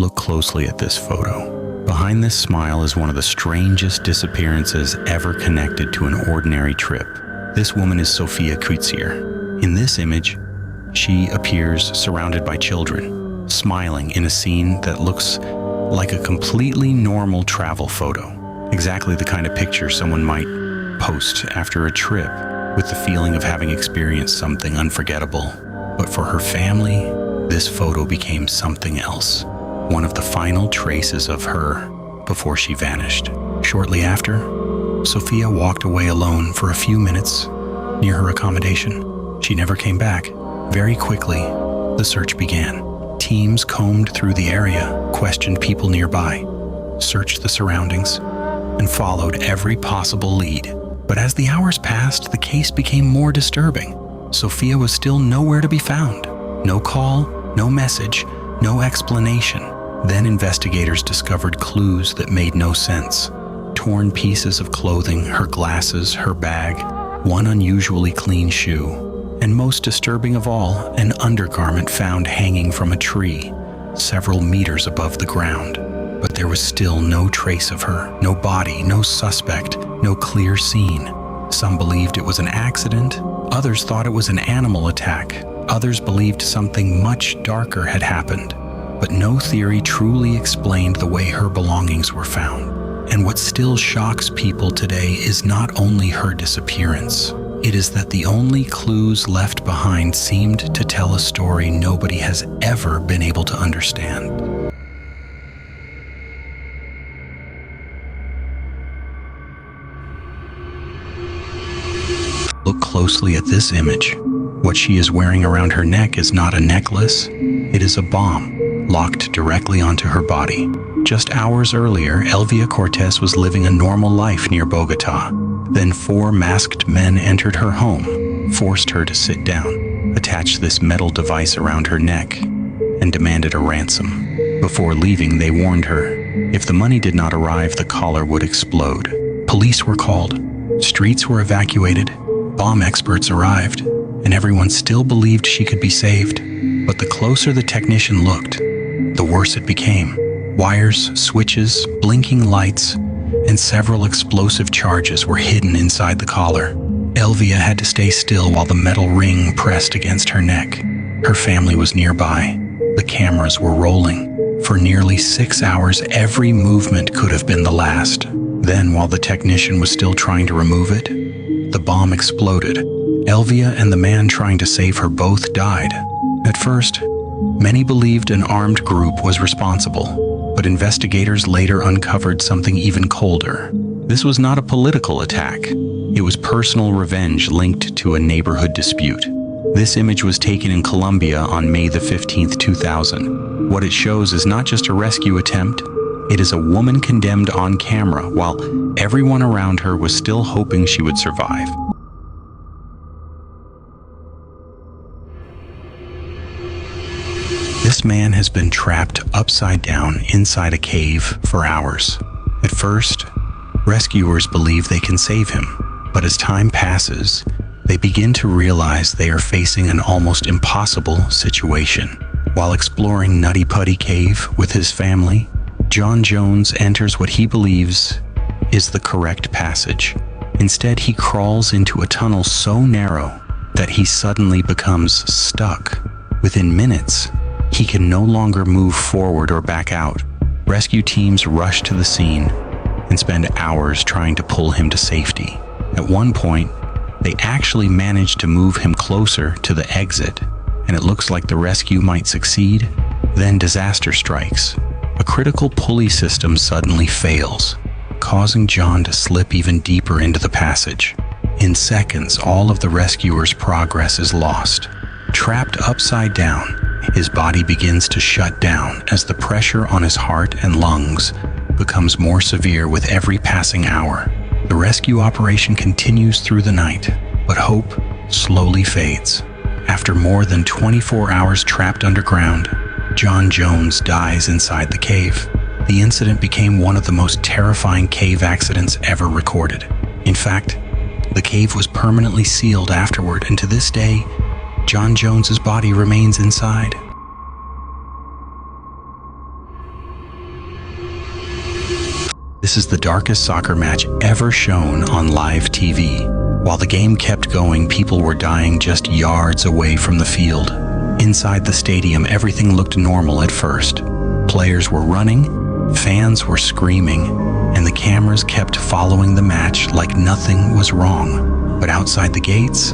Look closely at this photo. Behind this smile is one of the strangest disappearances ever connected to an ordinary trip. This woman is Sophia Kitzier. In this image, she appears surrounded by children, smiling in a scene that looks like a completely normal travel photo. Exactly the kind of picture someone might post after a trip with the feeling of having experienced something unforgettable. But for her family, this photo became something else. One of the final traces of her before she vanished. Shortly after, Sophia walked away alone for a few minutes near her accommodation. She never came back. Very quickly, the search began. Teams combed through the area, questioned people nearby, searched the surroundings, and followed every possible lead. But as the hours passed, the case became more disturbing. Sophia was still nowhere to be found. No call, no message, no explanation. Then investigators discovered clues that made no sense. Torn pieces of clothing, her glasses, her bag, one unusually clean shoe, and most disturbing of all, an undergarment found hanging from a tree, several meters above the ground. But there was still no trace of her, no body, no suspect, no clear scene. Some believed it was an accident, others thought it was an animal attack, others believed something much darker had happened. But no theory truly explained the way her belongings were found. And what still shocks people today is not only her disappearance, it is that the only clues left behind seemed to tell a story nobody has ever been able to understand. Look closely at this image. What she is wearing around her neck is not a necklace, it is a bomb, locked directly onto her body. Just hours earlier, Elia Cortez was living a normal life near Bogota. Then 4 masked men entered her home, forced her to sit down, attached this metal device around her neck, and demanded a ransom. Before leaving, they warned her, if the money did not arrive, the collar would explode. Police were called, streets were evacuated, bomb experts arrived, and everyone still believed she could be saved. But the closer the technician looked, the worse it became. Wires, switches, blinking lights, and several explosive charges were hidden inside the collar. Elia had to stay still while the metal ring pressed against her neck. Her family was nearby. The cameras were rolling. For nearly 6 hours, every movement could have been the last. Then, while the technician was still trying to remove it, the bomb exploded. Elia and the man trying to save her both died. At first, many believed an armed group was responsible, but investigators later uncovered something even colder. This was not a political attack. It was personal revenge linked to a neighborhood dispute. This image was taken in Colombia on May the 15th, 2000. What it shows is not just a rescue attempt, it is a woman condemned on camera while everyone around her was still hoping she would survive. This man has been trapped upside down inside a cave for hours. At first, rescuers believe they can save him, but as time passes, they begin to realize they are facing an almost impossible situation. While exploring Nutty Putty Cave with his family, John Jones enters what he believes is the correct passage. Instead, he crawls into a tunnel so narrow that he suddenly becomes stuck. Within minutes, he can no longer move forward or back out. Rescue teams rush to the scene and spend hours trying to pull him to safety. At one point, they actually manage to move him closer to the exit, and it looks like the rescue might succeed. Then disaster strikes. A critical pulley system suddenly fails, causing John to slip even deeper into the passage. In seconds, all of the rescuers' progress is lost. Trapped upside down, his body begins to shut down as the pressure on his heart and lungs becomes more severe with every passing hour. The rescue operation continues through the night, but hope slowly fades. After more than 24 hours trapped underground, John Jones dies inside the cave. The incident became one of the most terrifying cave accidents ever recorded. In fact, the cave was permanently sealed afterward, and to this day, John Jones's body remains inside. This is the darkest soccer match ever shown on live TV. While the game kept going, people were dying just yards away from the field. Inside the stadium, everything looked normal at first. Players were running, fans were screaming, and the cameras kept following the match like nothing was wrong. But outside the gates,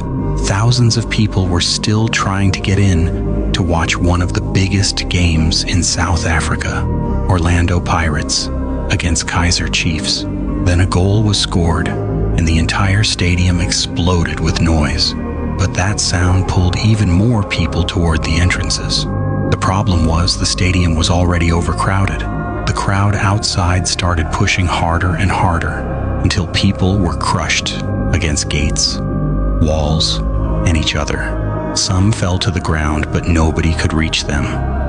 thousands of people were still trying to get in to watch one of the biggest games in South Africa, Orlando Pirates against Kaizer Chiefs. Then a goal was scored, and the entire stadium exploded with noise. But that sound pulled even more people toward the entrances. The problem was the stadium was already overcrowded. The crowd outside started pushing harder and harder until people were crushed against gates, walls, and each other. Some fell to the ground, but nobody could reach them.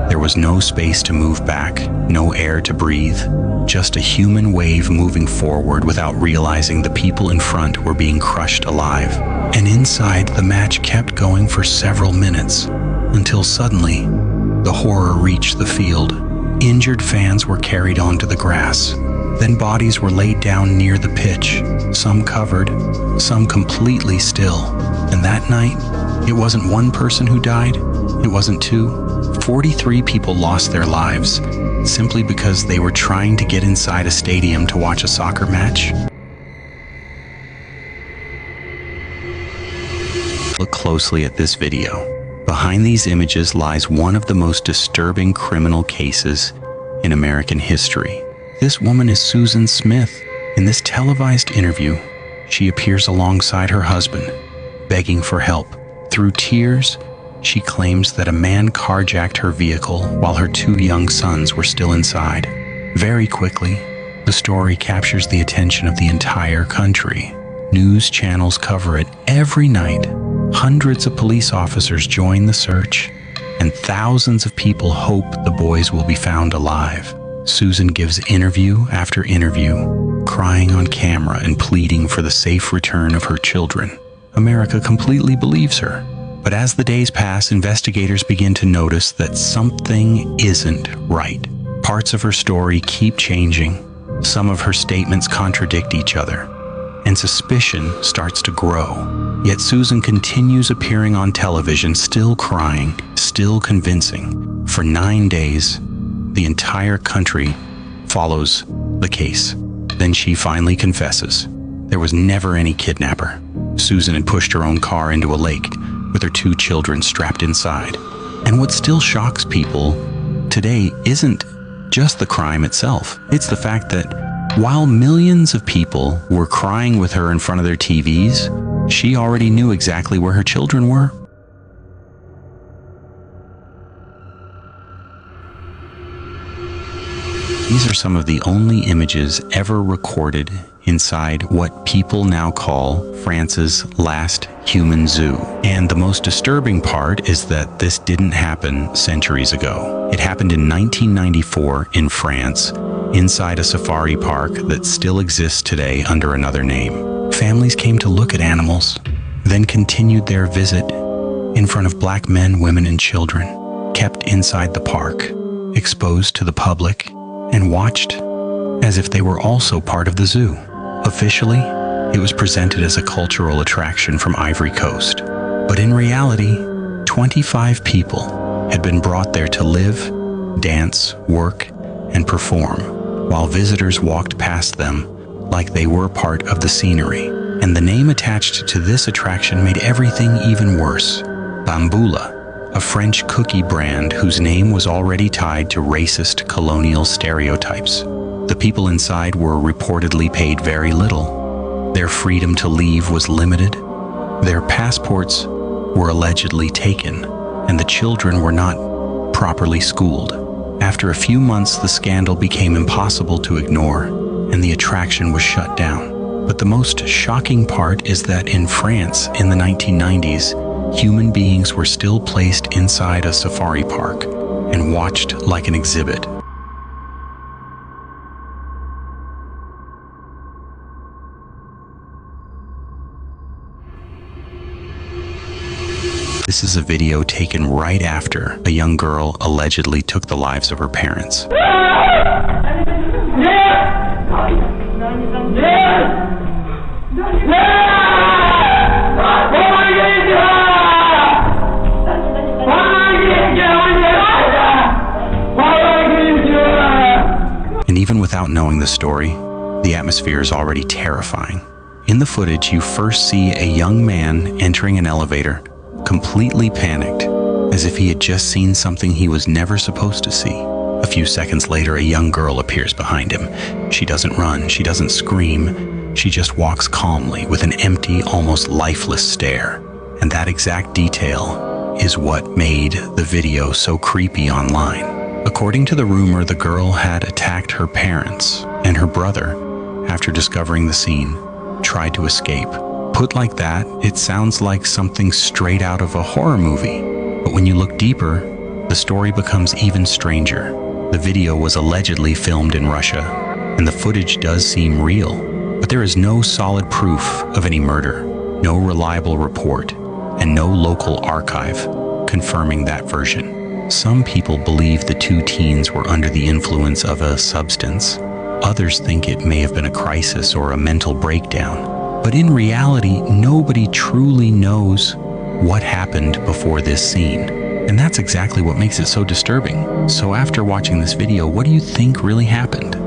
There was no space to move back, no air to breathe, just a human wave moving forward without realizing the people in front were being crushed alive. And inside, the match kept going for several minutes, until suddenly, the horror reached the field. Injured fans were carried onto the grass. Then bodies were laid down near the pitch, some covered, some completely still. And that night, it wasn't one person who died, it wasn't two. 43 people lost their lives simply because they were trying to get inside a stadium to watch a soccer match. Look closely at this video. Behind these images lies one of the most disturbing criminal cases in American history. This woman is Susan Smith. In this televised interview, she appears alongside her husband, begging for help. Through tears, she claims that a man carjacked her vehicle while her two young sons were still inside. Very quickly, the story captures the attention of the entire country. News channels cover it every night. Hundreds of police officers join the search, and thousands of people hope the boys will be found alive. Susan gives interview after interview, crying on camera and pleading for the safe return of her children. America completely believes her. But as the days pass, investigators begin to notice that something isn't right. Parts of her story keep changing. Some of her statements contradict each other, and suspicion starts to grow. Yet Susan continues appearing on television, still crying, still convincing. For 9 days, the entire country follows the case. Then she finally confesses. There was never any kidnapper. Susan had pushed her own car into a lake with her two children strapped inside. And what still shocks people today isn't just the crime itself. It's the fact that while millions of people were crying with her in front of their TVs, she already knew exactly where her children were. These are some of the only images ever recorded inside what people now call France's last human zoo. And the most disturbing part is that this didn't happen centuries ago. It happened in 1994 in France, inside a safari park that still exists today under another name. Families came to look at animals, then continued their visit in front of black men, women, and children, kept inside the park, exposed to the public, and watched as if they were also part of the zoo. Officially, it was presented as a cultural attraction from Ivory Coast. But in reality, 25 people had been brought there to live, dance, work, and perform, while visitors walked past them like they were part of the scenery. And the name attached to this attraction made everything even worse. Bamboula, a French cookie brand whose name was already tied to racist colonial stereotypes. The people inside were reportedly paid very little. Their freedom to leave was limited. Their passports were allegedly taken, and the children were not properly schooled. After a few months, the scandal became impossible to ignore, and the attraction was shut down. But the most shocking part is that in France in the 1990s, human beings were still placed inside a safari park and watched like an exhibit. This is a video taken right after a young girl allegedly took the lives of her parents. And even without knowing the story, the atmosphere is already terrifying. In the footage, you first see a young man entering an elevator, completely panicked, as if he had just seen something he was never supposed to see. A few seconds later, a young girl appears behind him. She doesn't run, she doesn't scream, she just walks calmly with an empty, almost lifeless stare. And that exact detail is what made the video so creepy online. According to the rumor, the girl had attacked her parents, and her brother, after discovering the scene, tried to escape. Put like that, it sounds like something straight out of a horror movie. But when you look deeper, the story becomes even stranger. The video was allegedly filmed in Russia, and the footage does seem real, but there is no solid proof of any murder, no reliable report, and no local archive confirming that version. Some people believe the two teens were under the influence of a substance. Others think it may have been a crisis or a mental breakdown. But in reality, nobody truly knows what happened before this scene. And that's exactly what makes it so disturbing. So after watching this video, what do you think really happened?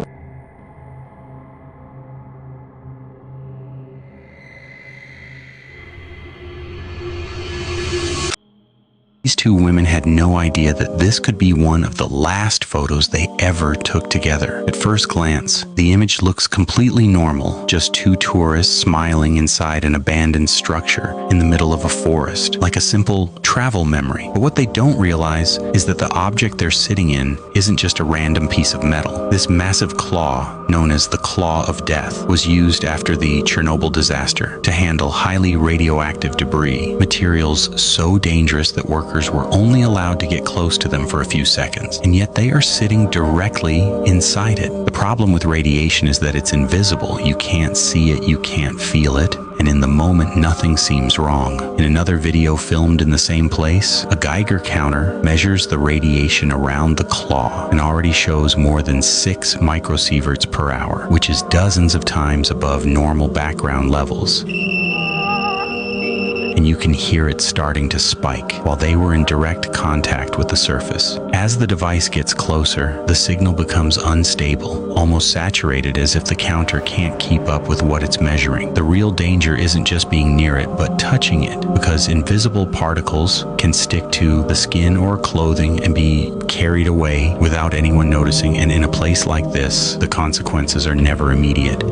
These two women had no idea that this could be one of the last photos they ever took together. At first glance, the image looks completely normal, just two tourists smiling inside an abandoned structure in the middle of a forest, like a simple travel memory. But what they don't realize is that the object they're sitting in isn't just a random piece of metal. This massive claw, known as the Claw of Death, was used after the Chernobyl disaster to handle highly radioactive debris, materials so dangerous that workers were only allowed to get close to them for a few seconds, and yet they are sitting directly inside it. The problem with radiation is that it's invisible. You can't see it, you can't feel it, and in the moment, nothing seems wrong. In another video filmed in the same place, a Geiger counter measures the radiation around the claw and already shows more than 6 microsieverts per hour, which is dozens of times above normal background levels. And you can hear it starting to spike while they were in direct contact with the surface. As the device gets closer, the signal becomes unstable, almost saturated, as if the counter can't keep up with what it's measuring. The real danger isn't just being near it, but touching it, because invisible particles can stick to the skin or clothing and be carried away without anyone noticing. And in a place like this, the consequences are never immediate.